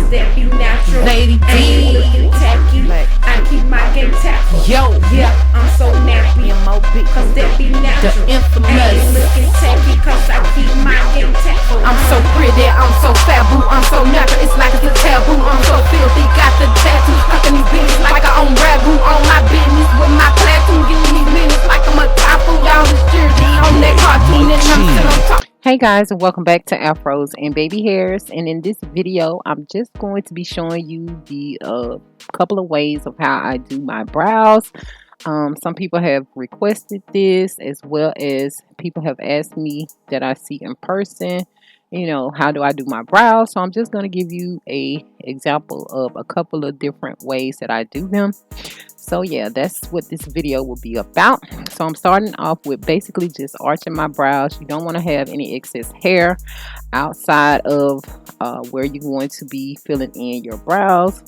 cause that be natural. Lady I ain't D. looking tacky. I keep my game tactful. Yo. Yeah, I'm so nappy, M.O.B. cause that be The natural. I infamous. ain't looking tacky, cause I keep my game tactful. I'm so pretty, I'm so fabu, I'm so natural, it's like it's a taboo. I'm so filthy, got the tattoos, stuck in these bitches like I own ragu. On my business with my platoon, getting these minutes like I'm a typhoon. Y'all is jersey on that cartoon, and I'm still on top. Hey guys, and welcome back to Afros and Baby Hairs. And in this video, I'm just going to be showing you the couple of ways of how I do my brows. Some people have requested this, as well as people have asked me that I see in person, you know, how do I do my brows. So I'm just going to give you a example of a couple of different ways that I do them. So yeah, that's what this video will be about. So I'm starting off with basically just arching my brows. You don't want to have any excess hair outside of where you're going to be filling in your brows.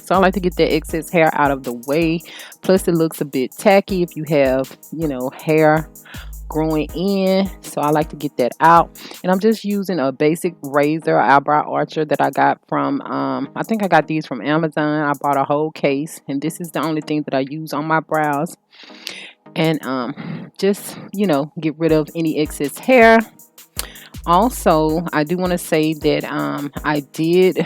So I like to get that excess hair out of the way. Plus it looks a bit tacky if you have, you know, hair growing in. So I like to get that out. And I'm just using a basic razor eyebrow archer that I got from, I think I got these from Amazon. I bought a whole case. And this is the only thing that I use on my brows. And just, you know, get rid of any excess hair. Also, I do want to say that I did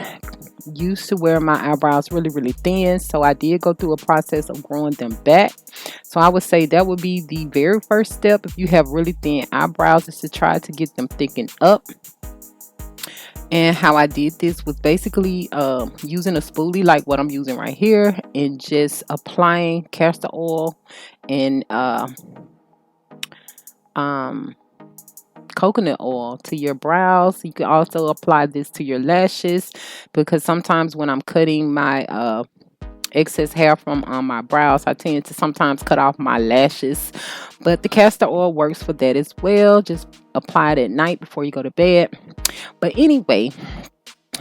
used to wear my eyebrows really thin, so I did go through a process of growing them back. So I would say that would be the very first step if you have really thin eyebrows, is to try to get them thickened up. And how I did this was basically using a spoolie like what I'm using right here, and just applying castor oil and coconut oil to your brows. You can also apply this to your lashes, because sometimes when I'm cutting my excess hair from my brows, I tend to sometimes cut off my lashes, but the castor oil works for that as well. Just apply it at night before you go to bed. But anyway,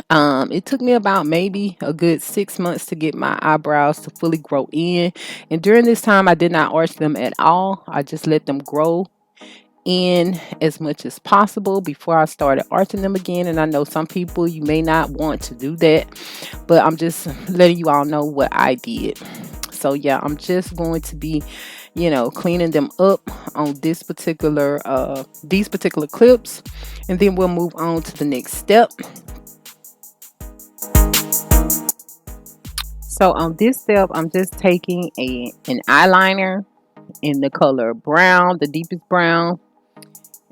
it took me about maybe a good 6 months to get my eyebrows to fully grow in, and during this time I did not arch them at all. I just let them grow in as much as possible before I started arching them again. And I know some people, you may not want to do that, but I'm just letting you all know what I did. So yeah, I'm just going to be, you know, cleaning them up on this particular these particular clips, and then we'll move on to the next step. So on this step, I'm just taking an eyeliner in the color brown, the deepest brown.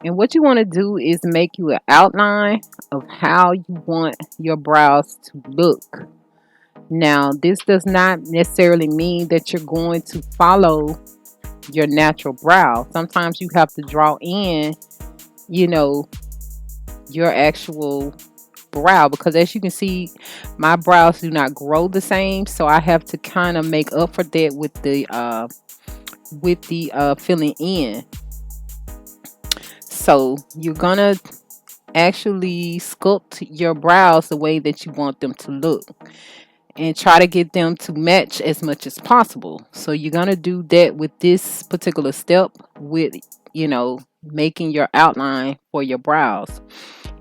And what you want to do is make you an outline of how you want your brows to look. Now, this does not necessarily mean that you're going to follow your natural brow. Sometimes you have to draw in, you know, your actual brow, because as you can see, my brows do not grow the same. So I have to kind of make up for that with the filling in. So you're gonna actually sculpt your brows the way that you want them to look, and try to get them to match as much as possible. So you're gonna do that with this particular step, with, you know, making your outline for your brows.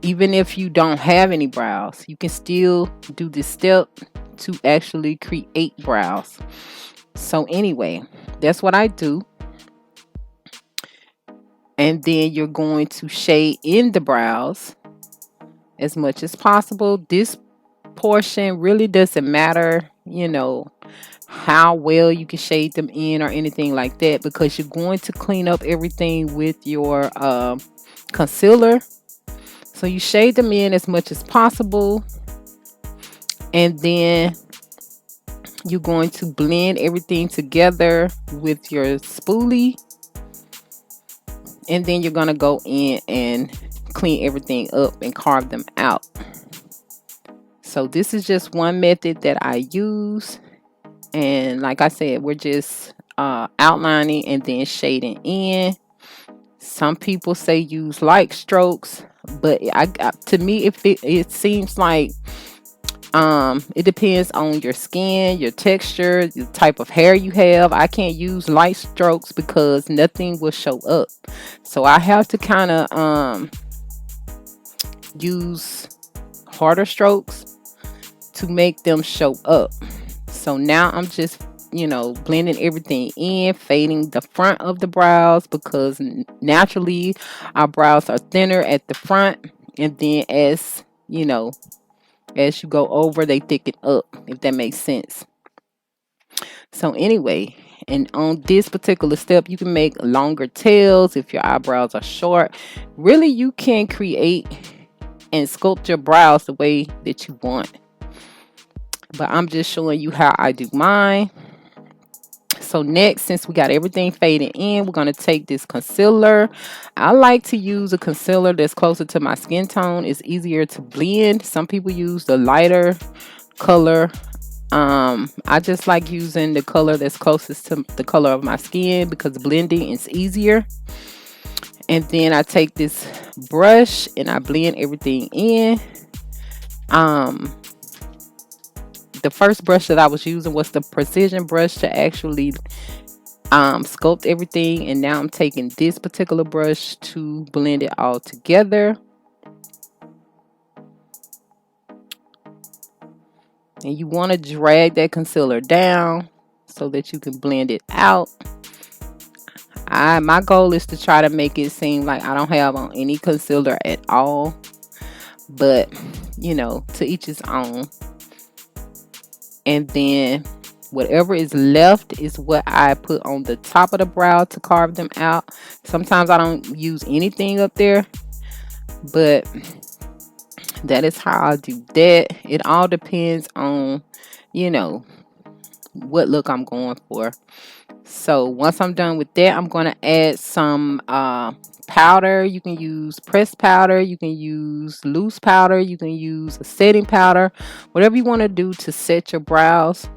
Even if you don't have any brows, you can still do this step to actually create brows. So anyway, that's what I do. And then you're going to shade in the brows as much as possible. This portion really doesn't matter, you know, how well you can shade them in or anything like that, because you're going to clean up everything with your concealer. So you shade them in as much as possible, and then you're going to blend everything together with your spoolie. And then you're going to go in and clean everything up and carve them out. So this is just one method that I use. And like I said, we're just outlining and then shading in. Some people say use light strokes, but to me, it seems like it depends on your skin, your texture, the type of hair you have. I can't use light strokes because nothing will show up. So I have to kind of use harder strokes to make them show up. So now I'm just, blending everything in, fading the front of the brows, because naturally our brows are thinner at the front, and then as you go over, they thicken up, if that makes sense. So anyway, and on this particular step, you can make longer tails if your eyebrows are short. Really, you can create and sculpt your brows the way that you want. But I'm just showing you how I do mine. So next, since we got everything faded in, we're going to take this concealer. I like to use a concealer that's closer to my skin tone. It's easier to blend. Some people use the lighter color. I just like using the color that's closest to the color of my skin because blending is easier. And then I take this brush and I blend everything in. The first brush that I was using was the precision brush to actually sculpt everything, and now I'm taking this particular brush to blend it all together. And you want to drag that concealer down so that you can blend it out. My goal is to try to make it seem like I don't have on any concealer at all, but to each his own. And then whatever is left is what I put on the top of the brow to carve them out. Sometimes I don't use anything up there, but that is how I do that. It all depends on, what look I'm going for. So once I'm done with that, I'm going to add some powder. You can use pressed powder. You can use loose powder. You can use a setting powder. Whatever you want to do to set your brows.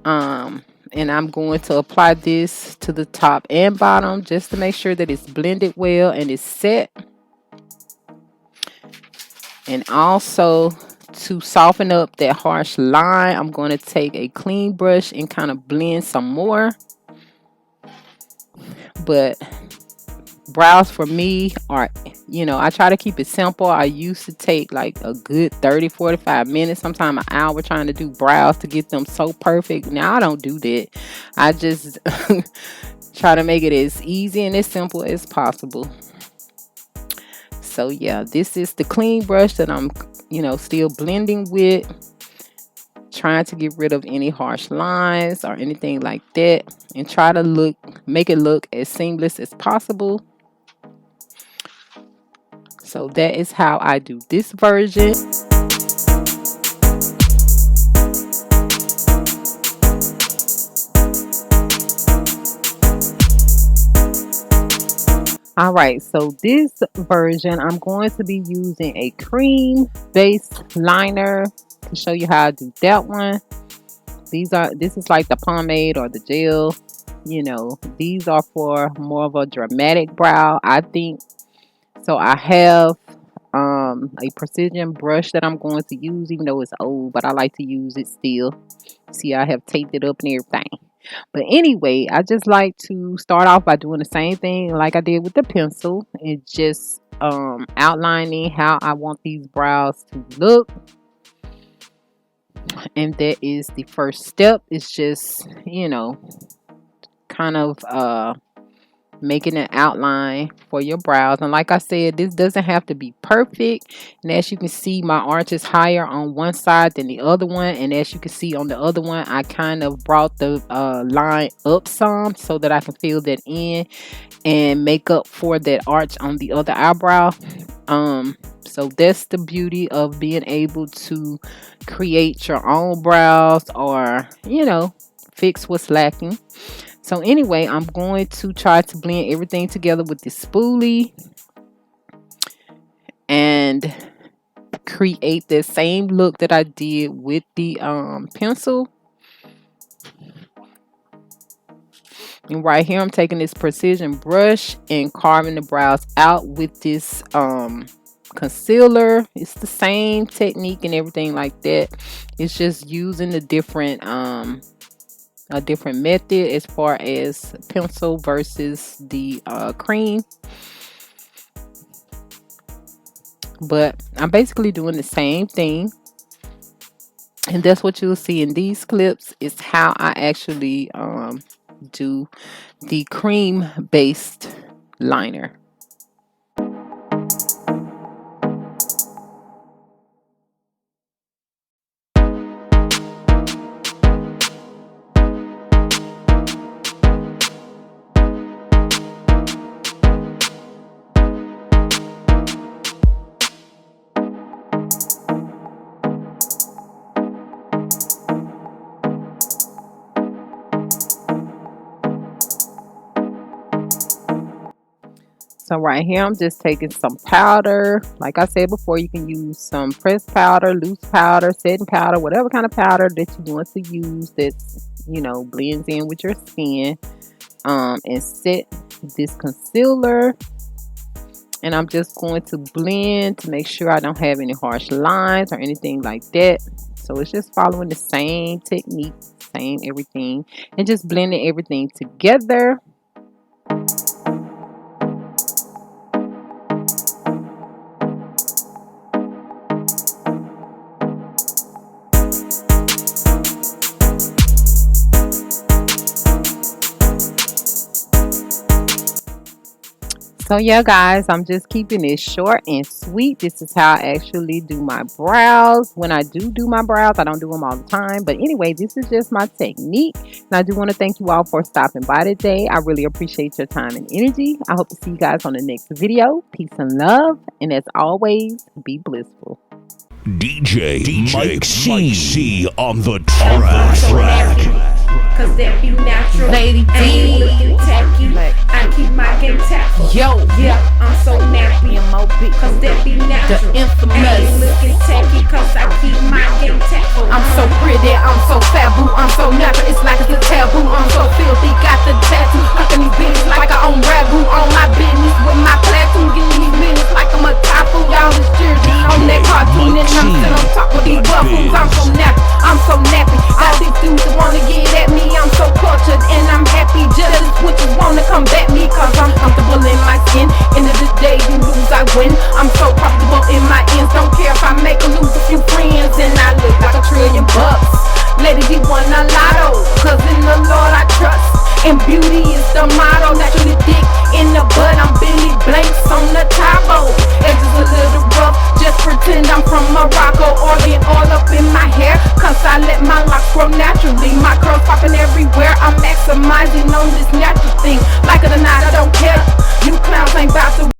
And I'm going to apply this to the top and bottom just to make sure that it's blended well and it's set. And also to soften up that harsh line, I'm going to take a clean brush and kind of blend some more. But brows for me are, I try to keep it simple. I used to take like a good 30-45 minutes, sometimes an hour, trying to do brows to get them so perfect. Now I don't do that. I just try to make it as easy and as simple as possible. So yeah, this is the clean brush that I'm still blending with, trying to get rid of any harsh lines or anything like that, and try to make it look as seamless as possible. So that is how I do this version. All right, so this version, I'm going to be using a cream base liner to show you how I do that one. This is like the pomade or the gel. These are for more of a dramatic brow, I think. So I have a precision brush that I'm going to use, even though it's old, but I like to use it still. See, I have taped it up and everything. But anyway, I just like to start off by doing the same thing like I did with the pencil and just outlining how I want these brows to look. And that is the first step. It's just, kind of making an outline for your brows. And like I said, this doesn't have to be perfect. And as you can see, my arch is higher on one side than the other one, and as you can see on the other one, I kind of brought the line up some so that I can fill that in and make up for that arch on the other eyebrow. So that's the beauty of being able to create your own brows, or fix what's lacking. So anyway, I'm going to try to blend everything together with this spoolie and create the same look that I did with the pencil. And right here, I'm taking this precision brush and carving the brows out with this concealer. It's the same technique and everything like that. It's just using a different method as far as pencil versus the cream. But I'm basically doing the same thing. And that's what you'll see in these clips, is how I actually do the cream based liner. So right here, I'm just taking some powder. Like I said before, you can use some pressed powder, loose powder, setting powder, whatever kind of powder that you want to use that's, blends in with your skin. And set this concealer. And I'm just going to blend to make sure I don't have any harsh lines or anything like that. So it's just following the same technique, same everything, and just blending everything together. So yeah, guys, I'm just keeping it short and sweet. This is how I actually do my brows. When I do my brows, I don't do them all the time. But anyway, this is just my technique. And I do want to thank you all for stopping by today. I really appreciate your time and energy. I hope to see you guys on the next video. Peace and love. And as always, be blissful. DJ Mike C on the track. Cause that be natural. Lady I ain't D. looking tacky. I keep my game tactful. Yo, Yeah, I'm so nappy. M.O.B. Cause that be The natural. I ain't infamous. looking tacky. Cause I keep my game tactful. I'm so pretty, I'm so faboo, I'm so natural, it's like it's a taboo. I'm so filthy, got the tattoo, fucking these bitches like I own ragu. On my business with my platoon, getting these minutes like I'm a typhoon. Y'all is cheering on that cartoon, and I'm sitting on top of these buffaloes. I'm so nappy, I'm so nappy. All these dudes that wanna get at me, I'm so cultured and I'm happy. Jealous witches wanna combat me, cause I'm comfortable in my skin. End of the day, you lose, I win. I'm so comfortable in my ends, don't care if I make or lose a few friends. And I look like $1 trillion. Lady, he won a lotto, cause in the Lord I trust. And beauty is the motto. Naturally thick in the butt, I'm Billy Blanks on the Tabo. Edges a little rough, just pretend I'm from Morocco. Organ all up in my hair, cause I let my locks grow naturally. My curls popping everywhere, I'm maximizing on this natural thing. Like it or not, I don't care. You clowns ain't about to